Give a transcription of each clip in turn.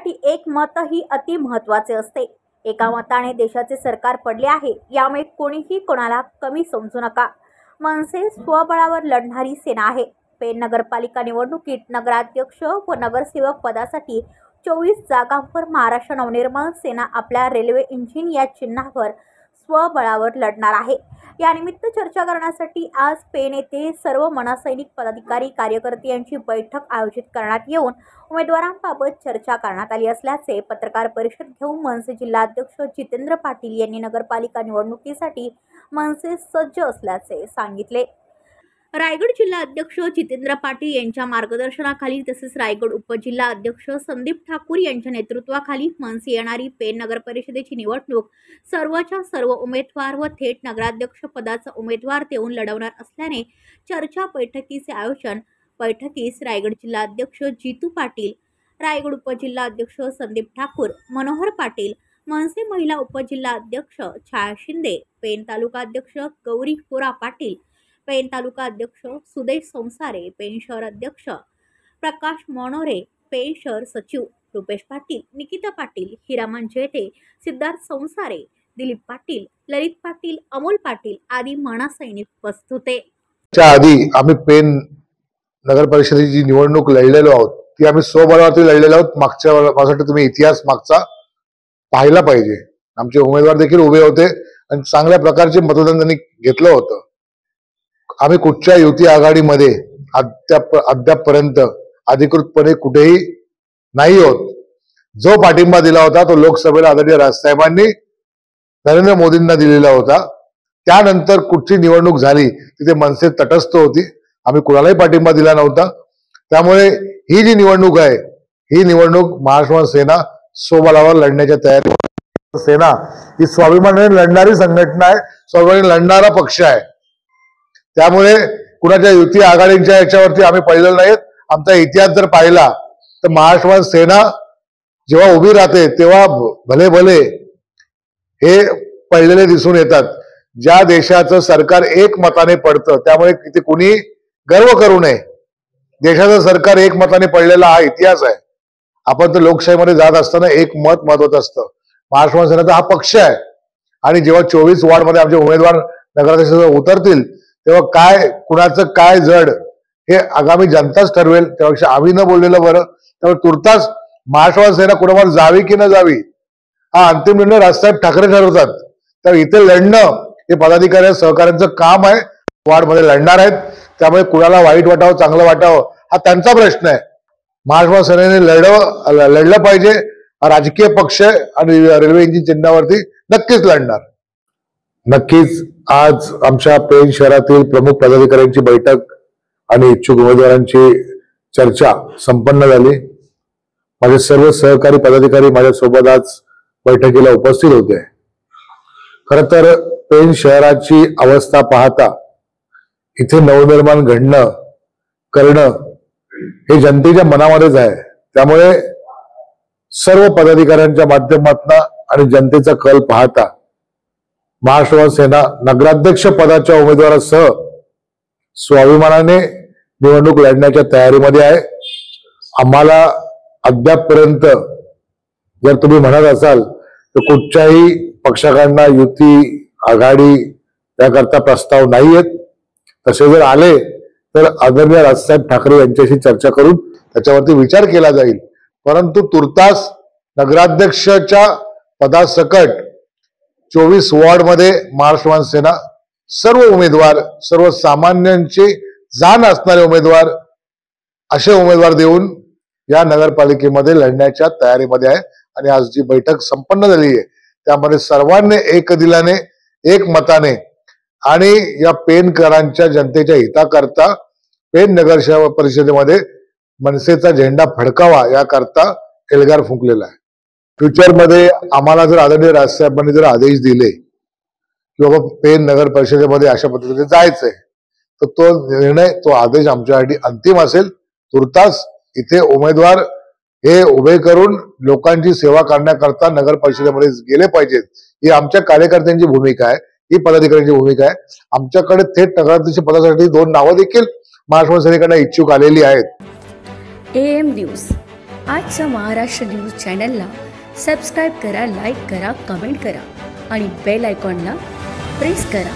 पेनसाठी एक मत ही अति महत्त्वाचे असते। एका मताने देशाचे सरकार पडले आहे, यामुळे कोणीही कोणाला कमी समजू नका। मनसे स्वबळावर लढणारी सेना आहे। पेन नगरपालिका निवडणुकीत नगराध्यक्ष व नगरसेवक पदासाठी 24 जागांवर महाराष्ट्र नवनिर्माण सेना आपल्या रेल्वे इंजिन या चिन्हावर स्वबळावर लढणार आहे। यानिमित्त चर्चा करण्यासाठी आज पेन येथे सर्व मनसैनिक पदाधिकारी कार्यकर्ते यांची बैठक आयोजित करण्यात येऊन उमेदवारांबाबत चर्चा करण्यात आली असल्याचे पत्रकार परिषद घेऊन मनसे जिल्हाध्यक्ष जितेंद्र पाटील यांनी नगरपालिका निवडणुकीसाठी मनसे सज्ज असल्याचे सांगितले। रायगड जिल्हा अध्यक्ष जितेंद्र पाटील यांच्या मार्गदर्शनाखाली तसेच रायगड उपजिल्हा अध्यक्ष संदीप ठाकूर यांच्या नेतृत्वाखाली मनसे येणारी पेन नगर परिषदेची निवडणूक सर्वच्या सर्व उमेदवार व थेट नगराध्यक्ष पदाचा उमेदवार देऊन लढवणार असल्याने चर्चा बैठकीचे आयोजन बैठकीस रायगड जिल्हा अध्यक्ष जितू पाटील, रायगड उपजिल्हा अध्यक्ष संदीप ठाकूर, मनोहर पाटील, मनसे महिला उपजिल्हा अध्यक्ष छाया शिंदे, पेन तालुका अध्यक्ष गौरी खोरा पाटील, पेन तालुका अध्यक्ष सुदेश संसारे, पेन शहर अध्यक्ष प्रकाश मनोरे, पेन शहर सचिव रुपेश पाटील, निकिता पाटील, हिरामन जेठे, सिद्धार्थ संसारे, दिलीप पाटील, ललित पाटील, अमोल पाटील आदी मनसैनिक उपस्थित होते। आधी आम्ही पेन नगर परिषदेची निवडणूक लढलेलो आहोत, ती आम्ही स्वबळावरती लढलेलो आहोत। मागच्या वर्षासाठी तुम्ही इतिहास मागचा पाहिला पाहिजे। आमचे उमेदवार देखील उभे होते आणि चांगल्या प्रकारचे मतदान त्यांनी घेतलं होतं। आम्ही कुठच्या युती आघाडीमध्ये अद्यापपर्यंत अधिकृतपणे कुठेही नाही होत। जो पाठिंबा दिला होता तो लोकसभेला आदरणीय राजसाहेबांनी नरेंद्र मोदींना दिलेला होता। त्यानंतर कुठची निवडणूक झाली तिथे मनसे तटस्थ होती, आम्ही कुणालाही पाठिंबा दिला नव्हता। त्यामुळे ही जी निवडणूक आहे, ही निवडणूक महाराष्ट्र सेना स्वबळावर लढण्याच्या तयारी। सेना ही स्वाभिमानाने लढणारी संघटना आहे, स्वाभिमानाने लढणारा पक्ष आहे। त्यामुळे कुणाच्या युती आघाडीच्या याच्यावरती आम्ही पडलेलो नाहीत। आमचा इतिहास जर पाहिला तर महाराष्ट्र सेना जेव्हा उभी राहते तेव्हा भले भले हे पडलेले दिसून येतात। ज्या देशाचं सरकार एक मताने पडतं त्यामुळे तिथे कुणी गर्व करू नये। देशाचं सरकार एक मताने पडलेला हा इतिहास आहे। आपण तर लोकशाहीमध्ये जात असताना एक मत महत्वाचं असतं। महाराष्ट्र सेनेचा हा पक्ष आहे आणि जेव्हा 24 वॉर्डमध्ये आमचे उमेदवार नगराध्यक्ष उतरतील तेव्हा काय कुणाचं काय जड हे आगामी जनताच ठरवेल। त्यापेक्षा आम्ही न बोललेलं बरं। त्यामुळे तुर्तास महाराष्ट्र सेना कुणावर जावी की न जावी हा अंतिम निर्णय राजसाहेब ठाकरे ठरवतात। तर इथे लढणं हे पदाधिकारी सहकाऱ्यांचं काम आहे। वॉर्डमध्ये लढणार आहेत, त्यामुळे कुणाला वाईट वाटावं चांगलं वाटावं हा त्यांचा प्रश्न आहे। महाराष्ट्र सेनेने लढलं पाहिजे। राजकीय पक्ष आहे आणि रेल्वे इंजिन चिन्हावरती नक्कीच लढणार। नक्कीच आज आमच्या पेन शहरातील प्रमुख पदाधिकाऱ्यांची बैठक आणि इच्छुक उमेदवारांची चर्चा संपन्न झाली। माझे सर्व सहकारी पदाधिकारी माझ्यासोबत आज बैठकीला उपस्थित होते। खरं तर पेन शहराची अवस्था पाहता इथे नवनिर्माण करणं हे जनतेच्या मनामध्येच आहे। त्यामुळे सर्व पदाधिकाऱ्यांच्या माध्यमातून आणि जनतेचा कल पाहता महाराष्ट्र सेना नगराध्यक्ष पदाच्या उमेदवारासह स्वाभिमानाने निवडणूक लढण्याच्या तयारीमध्ये आहे। आम्हाला अद्यापपर्यंत जर तुम्ही म्हणत असाल तर कुठच्याही पक्षाकडनं युती आघाडी त्याकरता प्रस्ताव नाही आहेत। तसे जर आले तर आदरणीय राजसाहेब ठाकरे यांच्याशी चर्चा करून त्याच्यावरती विचार केला जाईल। परंतु तुर्तास नगराध्यक्षाच्या पदासकट 24 वॉर्डमध्ये महाराष्ट्र सेना सर्व उमेदवार सर्वसामान्यांची जाण असणारे उमेदवार असे उमेदवार देऊन या नगरपालिकेमध्ये लढण्याच्या तयारीमध्ये आहे। आणि आज जी बैठक संपन्न झाली आहे त्यामध्ये सर्वांनी एक दिलाने एक मताने आणि या पेनकरांच्या जनतेच्या हिताकरता पेन नगर परिषदेमध्ये मनसेचा झेंडा फडकावा याकरता एल्गार फुंकलेला आहे। फ्युचरमध्ये आम्हाला जर आदरणीय राजसाहेबांनी जर आदेश दिले की बाबा पेन नगर परिषदेमध्ये अशा पद्धतीने जायचंय तर तो निर्णय तो आदेश आमच्यासाठी अंतिम असेल। तुर्तास इथे उमेदवार हे उभे करून लोकांची सेवा करण्याकरता नगर परिषदेमध्ये गेले पाहिजेत ही आमच्या कार्यकर्त्यांची भूमिका आहे, ही पदाधिकाऱ्यांची भूमिका आहे। आमच्याकडे थेट नगराध्यक्ष पदासाठी 2 नावं देखील महाराष्ट्र सेनेकडे इच्छुक आलेली आहेत। AM न्यूज आजच्या महाराष्ट्र न्यूज चॅनलला सबस्क्राईब करा, लाईक करा, कमेंट करा आणि बेल आयकॉनला प्रेस करा.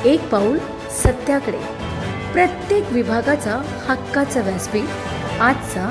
एक पाऊल सत्याकडे, प्रत्येक विभागाचा हक्काचा व्यासपीठ आजचा